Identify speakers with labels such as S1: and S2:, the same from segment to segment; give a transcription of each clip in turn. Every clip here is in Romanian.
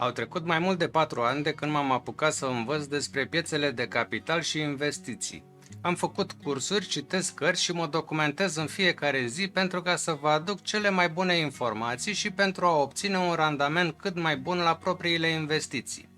S1: Au trecut mai mult de 4 ani de când m-am apucat să învăț despre piețele de capital și investiții. Am făcut cursuri, citesc cărți și mă documentez în fiecare zi pentru ca să vă aduc cele mai bune informații și pentru a obține un randament cât mai bun la propriile investiții.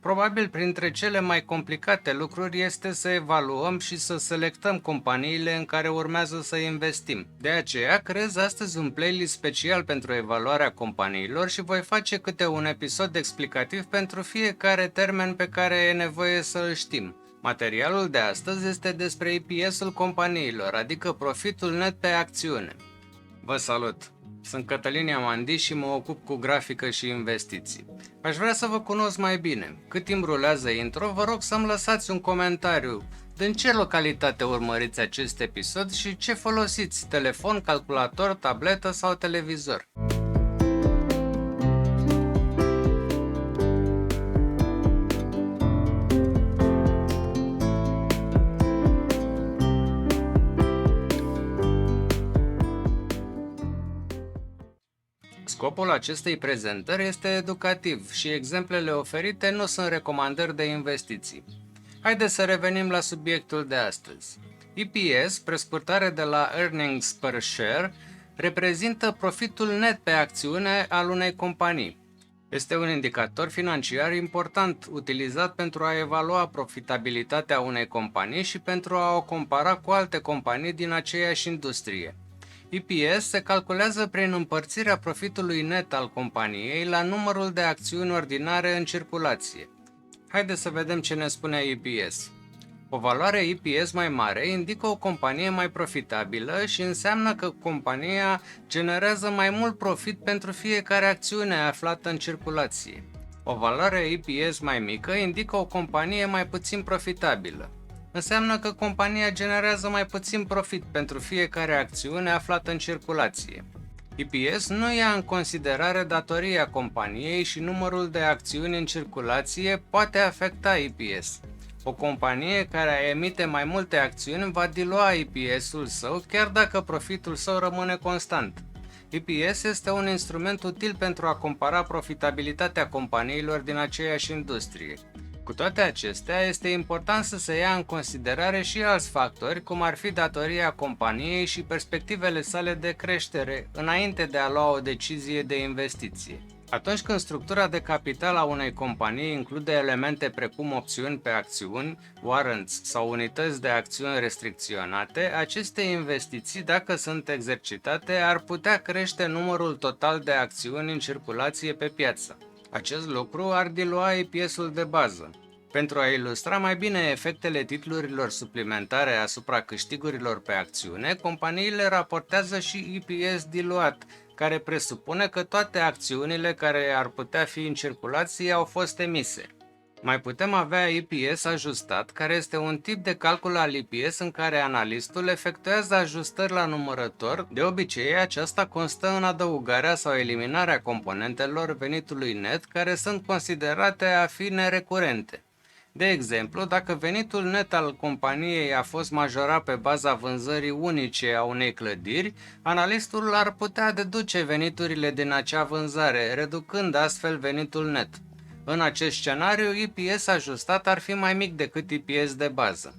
S1: Probabil printre cele mai complicate lucruri este să evaluăm și să selectăm companiile în care urmează să investim. De aceea creez astăzi un playlist special pentru evaluarea companiilor și voi face câte un episod explicativ pentru fiecare termen pe care e nevoie să îl știm. Materialul de astăzi este despre EPS-ul companiilor, adică profitul net pe acțiune. Vă salut! Sunt Cătălin Iamandi și mă ocup cu grafică și investiții. Aș vrea să vă cunosc mai bine. Cât timp rulează intro, vă rog să-mi lăsați un comentariu. Din ce localitate urmăriți acest episod și ce folosiți? Telefon, calculator, tabletă sau televizor? Scopul acestei prezentări este educativ și exemplele oferite nu sunt recomandări de investiții. Haideți să revenim la subiectul de astăzi. EPS, prescurtare de la Earnings Per Share, reprezintă profitul net pe acțiune al unei companii. Este un indicator financiar important utilizat pentru a evalua profitabilitatea unei companii și pentru a o compara cu alte companii din aceeași industrie. EPS se calculează prin împărțirea profitului net al companiei la numărul de acțiuni ordinare în circulație. Haideți să vedem ce ne spune EPS. O valoare EPS mai mare indică o companie mai profitabilă și înseamnă că compania generează mai mult profit pentru fiecare acțiune aflată în circulație. O valoare EPS mai mică indică o companie mai puțin profitabilă. Înseamnă că compania generează mai puțin profit pentru fiecare acțiune aflată în circulație. EPS nu ia în considerare datoria companiei și numărul de acțiuni în circulație poate afecta EPS. O companie care emite mai multe acțiuni va dilua EPS-ul său chiar dacă profitul său rămâne constant. EPS este un instrument util pentru a compara profitabilitatea companiilor din aceeași industrie. Cu toate acestea, este important să se ia în considerare și alți factori, cum ar fi datoria companiei și perspectivele sale de creștere, înainte de a lua o decizie de investiție. Atunci când structura de capital a unei companii include elemente precum opțiuni pe acțiuni, warrants sau unități de acțiuni restricționate, aceste investiții, dacă sunt exercitate, ar putea crește numărul total de acțiuni în circulație pe piață. Acest lucru ar dilua EPS-ul de bază. Pentru a ilustra mai bine efectele titlurilor suplimentare asupra câștigurilor pe acțiune, companiile raportează și EPS diluat, care presupune că toate acțiunile care ar putea fi în circulație au fost emise. Mai putem avea EPS ajustat, care este un tip de calcul al EPS în care analistul efectuează ajustări la numărător. De obicei, aceasta constă în adăugarea sau eliminarea componentelor venitului net care sunt considerate a fi nerecurente. De exemplu, dacă venitul net al companiei a fost majorat pe baza vânzării unice a unei clădiri, analistul ar putea deduce veniturile din acea vânzare, reducând astfel venitul net. În acest scenariu, EPS ajustat ar fi mai mic decât EPS de bază.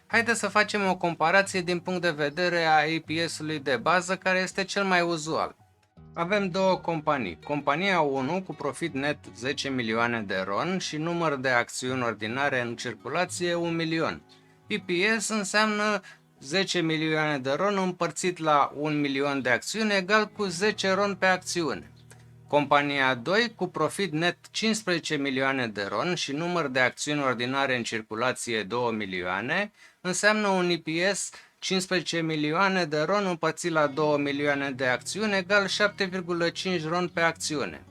S1: Haideți să facem o comparație din punct de vedere a EPS-ului de bază, care este cel mai uzual. Avem două companii. Compania 1 cu profit net 10 milioane de RON și număr de acțiuni ordinare în circulație 1 milion. EPS înseamnă 10 milioane de RON împărțit la 1 milion de acțiuni egal cu 10 RON pe acțiune. Compania 2 cu profit net 15 milioane de RON și număr de acțiuni ordinare în circulație 2 milioane înseamnă un EPS 15 milioane de RON împărțit la 2 milioane de acțiuni egal 7,5 RON pe acțiune.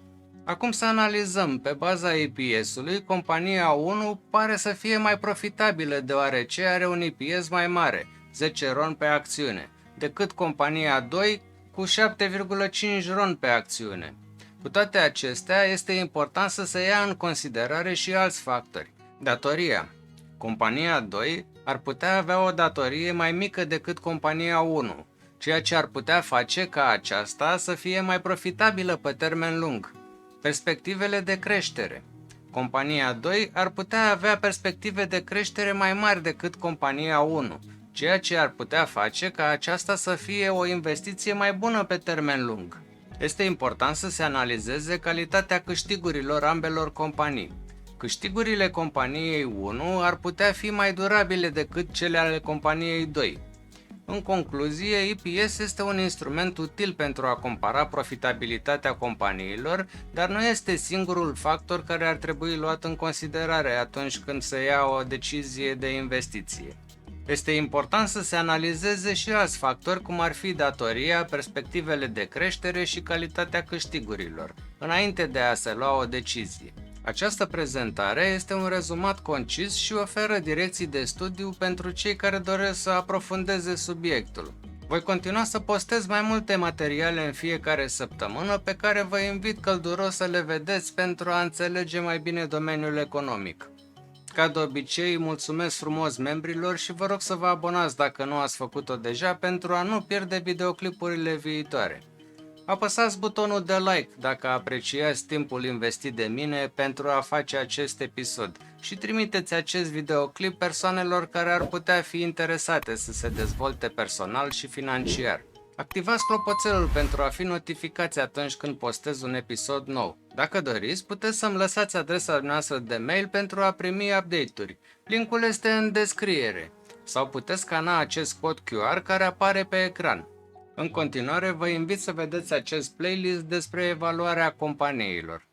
S1: Acum să analizăm. Pe baza EPS-ului, compania 1 pare să fie mai profitabilă deoarece are un EPS mai mare, 10 RON pe acțiune, decât compania 2 cu 7,5 RON pe acțiune. Cu toate acestea, este important să se ia în considerare și alți factori. Datoria. Compania 2 ar putea avea o datorie mai mică decât compania 1, ceea ce ar putea face ca aceasta să fie mai profitabilă pe termen lung. Perspectivele de creștere. Compania 2 ar putea avea perspective de creștere mai mari decât compania 1, ceea ce ar putea face ca aceasta să fie o investiție mai bună pe termen lung. Este important să se analizeze calitatea câștigurilor ambelor companii. Câștigurile companiei 1 ar putea fi mai durabile decât cele ale companiei 2. În concluzie, EPS este un instrument util pentru a compara profitabilitatea companiilor, dar nu este singurul factor care ar trebui luat în considerare atunci când se ia o decizie de investiție. Este important să se analizeze și alți factori, cum ar fi datoria, perspectivele de creștere și calitatea câștigurilor, înainte de a se lua o decizie. Această prezentare este un rezumat concis și oferă direcții de studiu pentru cei care doresc să aprofundeze subiectul. Voi continua să postez mai multe materiale în fiecare săptămână pe care vă invit călduros să le vedeți pentru a înțelege mai bine domeniul economic. Ca de obicei, mulțumesc frumos membrilor și vă rog să vă abonați dacă nu ați făcut-o deja pentru a nu pierde videoclipurile viitoare. Apăsați butonul de like dacă apreciați timpul investit de mine pentru a face acest episod și trimiteți acest videoclip persoanelor care ar putea fi interesate să se dezvolte personal și financiar. Activați clopoțelul pentru a fi notificați atunci când postez un episod nou. Dacă doriți, puteți să-mi lăsați adresa noastră de mail pentru a primi update-uri. Linkul este în descriere. Sau puteți scana acest cod QR care apare pe ecran. În continuare, vă invit să vedeți acest playlist despre evaluarea companiilor.